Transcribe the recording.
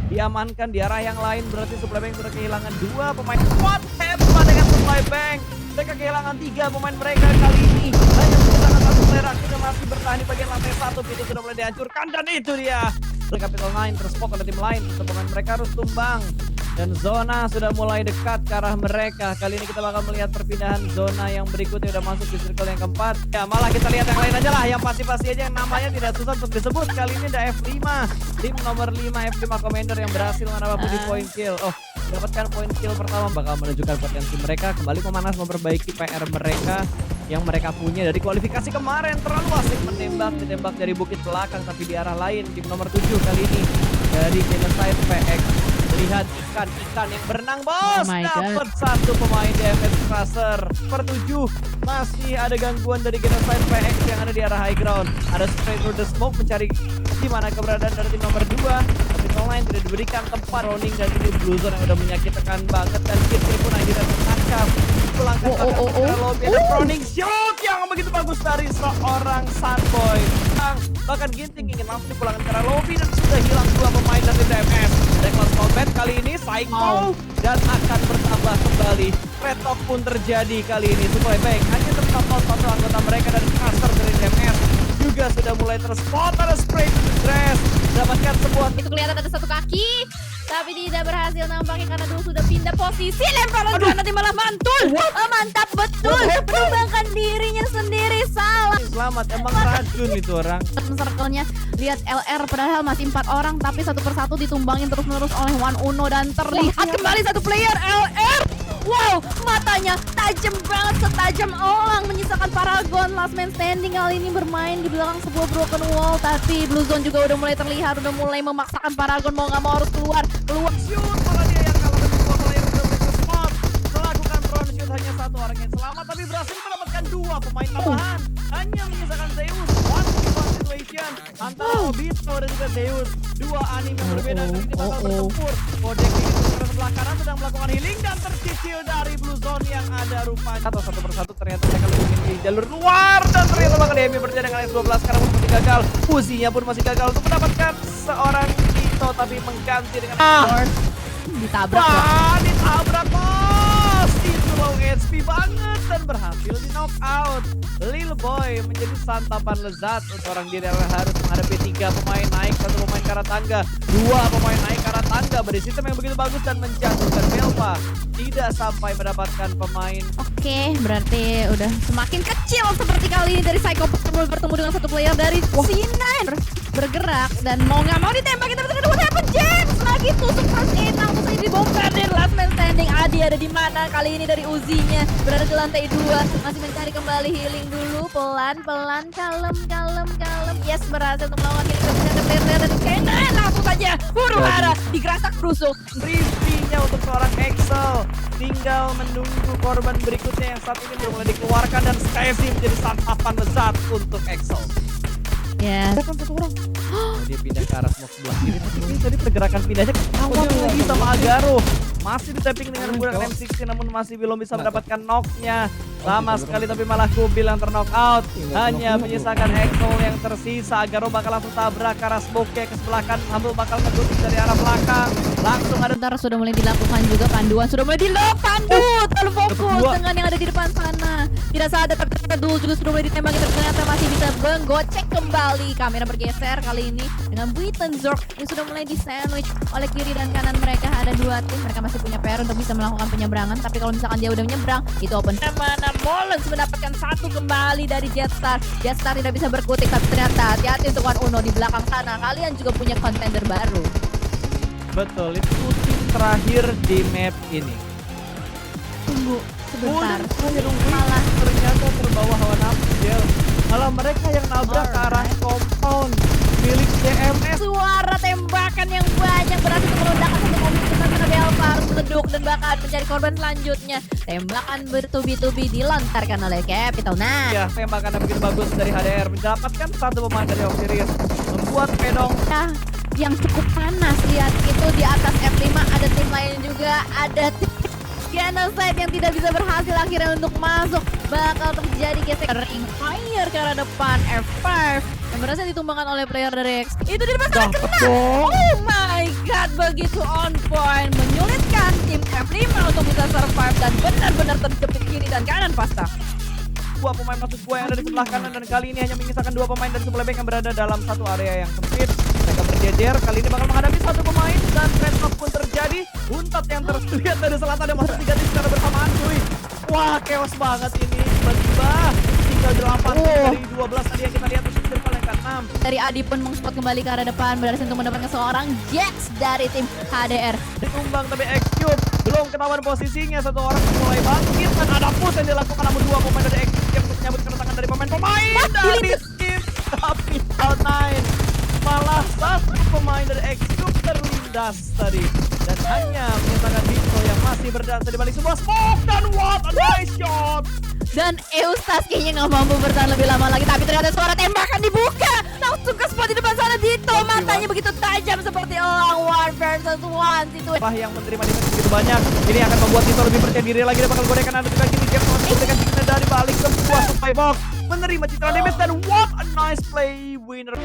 diamankan di arah yang lain. Berarti Supply Bank sudah kehilangan 2 pemain. What happened dengan Supply Bank? Mereka kehilangan 3 pemain mereka kali ini. Hanya menyisakan 1 player akhirnya masih bertahan di bagian lantai 1. Pintu sudah mulai dihancurkan dan itu dia. Capital 9 terspot oleh tim lain. Pemain mereka harus tumbang. Dan zona sudah mulai dekat ke arah mereka. Kali ini kita bakal melihat perpindahan zona yang berikutnya udah masuk di circle yang keempat. Ya malah kita lihat yang lain aja lah. Yang pasti-pasti aja yang namanya tidak susah untuk disebut. Kali ini ada F5. Tim nomor 5 F5 Commander yang berhasil menambah di point kill. Oh, dapatkan point kill pertama bakal menunjukkan potensi mereka. Kembali memanas memperbaiki PR mereka yang mereka punya dari kualifikasi kemarin. Terlalu asik menembak, ditembak dari bukit belakang tapi di arah lain. Tim nomor 7 kali ini dari Genocide PX. Lihat ikan yang berenang bos. Dapat 1 pemain DMS Crusher. Per 7 masih ada gangguan dari Genocide PX yang ada di arah high ground. Ada spray through the smoke mencari di mana keberadaan dari tim nomor 2. Tapi online tidak diberikan tempat Roning dan ini Blue Zone yang udah menyakitkan banget dan Kitri pun akhirnya tertangkap. Pulangkan ke lobby ada Roning shoot yang begitu bagus dari seorang Sunboy. Bahkan Ginting ingin langsung dipulangkan ke arah lobby dan sudah hilang 2 pemain dari DMS. Reckless Combat kali ini Psycho dan akan bertambah kembali. Red Talk pun terjadi kali ini. Supply Bank hanya tertambah 1 anggota mereka dan Crusher dari DMS juga sudah mulai terspot. Ada spray to the dress. Dapatkan sebuah itu kelihatan ada 1 kaki tapi tidak berhasil nampaknya karena dulu sudah pindah posisi. Lemparan juga nanti malah mantul. Mantap betul. Menumbangkan dirinya sendiri. Salah. Selamat emang racun itu orang. Circle-nya lihat LR padahal masih 4 orang tapi satu persatu ditumbangin terus-menerus oleh One Uno dan terlihat kembali 1 player LR. Wow, matanya tajam banget, setajam elang menyisakan Paragon. Last man standing kali ini bermain di belakang sebuah broken wall. Tapi Blue Zone juga udah mulai terlihat, udah mulai memaksakan Paragon mau nggak mau harus keluar. Shoot, malah dia yang kalah dari 2 player udah mereka spot. Melakukan front shoot hanya 1 orang yang selamat tapi berhasil mendapatkan 2 pemain tambahan. Hanya menyisakan Zeus. One situation antara Obito dan juga Zeus. 2 anime yang berbeda dan ini bakal bertempur. Kodek ini sebelah kanan sedang melakukan healing dan tercicil dari Blue Zone yang ada rupanya. Atau satu persatu ternyata mereka lebih memilih jalur luar dan ternyata bakal Demi berjalan dengan S12 sekarang pun masih gagal. Uzinya pun masih gagal untuk mendapatkan seorang Tito tapi mengganti dengan ditabrak bos. Itu low HP banget dan berhasil di knockout. Lil Boy menjadi santapan lezat untuk orang dia yang harus menghadapi 3 pemain naik, 1 pemain ke arah tangga, 2 pemain naik ke arah tangga. Beri sistem yang begitu bagus dan menjatuhkan Velva. Tidak sampai mendapatkan pemain. Oke, berarti udah semakin kecil seperti kali ini dari Psycho bertemu dengan 1 player dari C9 bergerak dan mau nggak mau ditembak. Kita bertemu what happened James lagi tusuk first aid langsung saja dibongkarin. Last man standing Adi ada di mana kali ini dari Uzinya berada di lantai 2 masih mencari kembali healing dulu pelan-pelan kalem. Yes, berhasil untuk melawan healing ke player dan Kenan langsung saja huru hara digerasak rusuk. Rizky-nya untuk seorang Excel tinggal menunggu korban berikutnya yang saat ini belum mulai dikeluarkan dan Stacy menjadi santapan lezat untuk Excel. Ya. Ada kan 1 orang. Dia pindah ke arah smoke sebelah kiri tapi ini tadi pergerakan pindahnya ketahuan lagi sama Agaro. Masih di tapping dengan menggunakan M60 namun masih belum bisa mendapatkan knock-nya. Lama sekali tapi malah Kubil yang terknock out. Hanya menyisakan Excel yang tersisa. Agaro bakal langsung tabrak ke arah smoke ke sebelah kanan. Humble bakal ngebutin dari arah belakang. Langsung ada Bentar, sudah mulai dilakukan juga panduan. Sudah mulai pandu. Terlalu fokus dengan yang ada di depan sana. Tidak sadar tapi dulu juga sudah mulai ditembak. Ternyata masih bisa menggocek kembali. Kamera bergeser kali ini dengan Buitenzorg yang sudah mulai di sandwich oleh kiri dan kanan mereka. Ada 2 tim. Mereka masih punya PR untuk bisa melakukan penyeberangan. Tapi kalau misalkan dia udah menyeberang, itu open. Mana Molens mendapatkan 1 kembali dari Jetstar. Jetstar tidak bisa berkutik tapi ternyata hati-hati untuk One Uno di belakang sana. Kalian juga punya contender baru. betul itu tim terakhir di map ini. Tunggu sebentar. Malah ternyata terbawa hawa nafsu Jel. Malah mereka yang nabrak ke arah compound milik DMS. Suara tembakan yang banyak berhasil meledakkan satu mobil besar karena Belva harus meleduk dan bakal mencari korban selanjutnya. Tembakan bertubi-tubi dilontarkan oleh Capital Nah. Ya, tembakan yang begitu bagus dari HDR mendapatkan 1 pemain dari Osiris, membuat Pedong yang cukup panas. Lihat itu di atas F5 ada tim lain juga, ada tim Genocide yang tidak bisa berhasil akhirnya untuk masuk bakal terjadi gesekan fire ke arah depan F5 yang berhasil ditumbangkan oleh player dari X. Itu di depan sana kena. Oh my god, begitu on point, menyulitkan tim F5 untuk bisa survive dan benar-benar terjepit kiri dan kanan pasta. Dua pemain masuk gua yang ada di sebelah kanan dan kali ini hanya menyisakan dua pemain dari sebelah back yang berada dalam satu area yang sempit. Mereka berjejer, kali ini bakal menghadapi satu pemain dan trade off pun terjadi. Untat yang terlihat dari selatan dan masuk 3 tim secara bersamaan cuy. Wah, chaos banget ini. Tiba-tiba tinggal 8 dari 12 tadi yang kita lihat itu circle yang ke-6. Dari Adi pun mengspot kembali ke arah depan, berhasil untuk mendapatkan seorang Jax dari tim HDR. Ditumbang tapi X-Cube belum ketahuan posisinya, satu orang mulai bangkit dan ada push yang dilakukan namun dua pemain dari X-Cube yang menyambut kedatangan dari pemain dari tim tapi Cloud9 malah satu pemain dari X-Cube terlindas tadi dan hanya menyatakan Dito yang masih berdansa di balik sebuah smoke dan what a nice shot. Dan Eustas kayaknya nggak mampu bertahan lebih lama lagi, tapi ternyata suara tembakan dibuka langsung ke spot di depan sana. Dito matanya begitu tajam seperti elang, 1 versus 1 situasi. Yang menerima damage begitu banyak, ini akan membuat Dito lebih percaya diri lagi. Dia bakal godekan ada juga kini dia masih memberikan citra dari balik ke sebuah supply box, menerima citra damage dan what a nice play winner.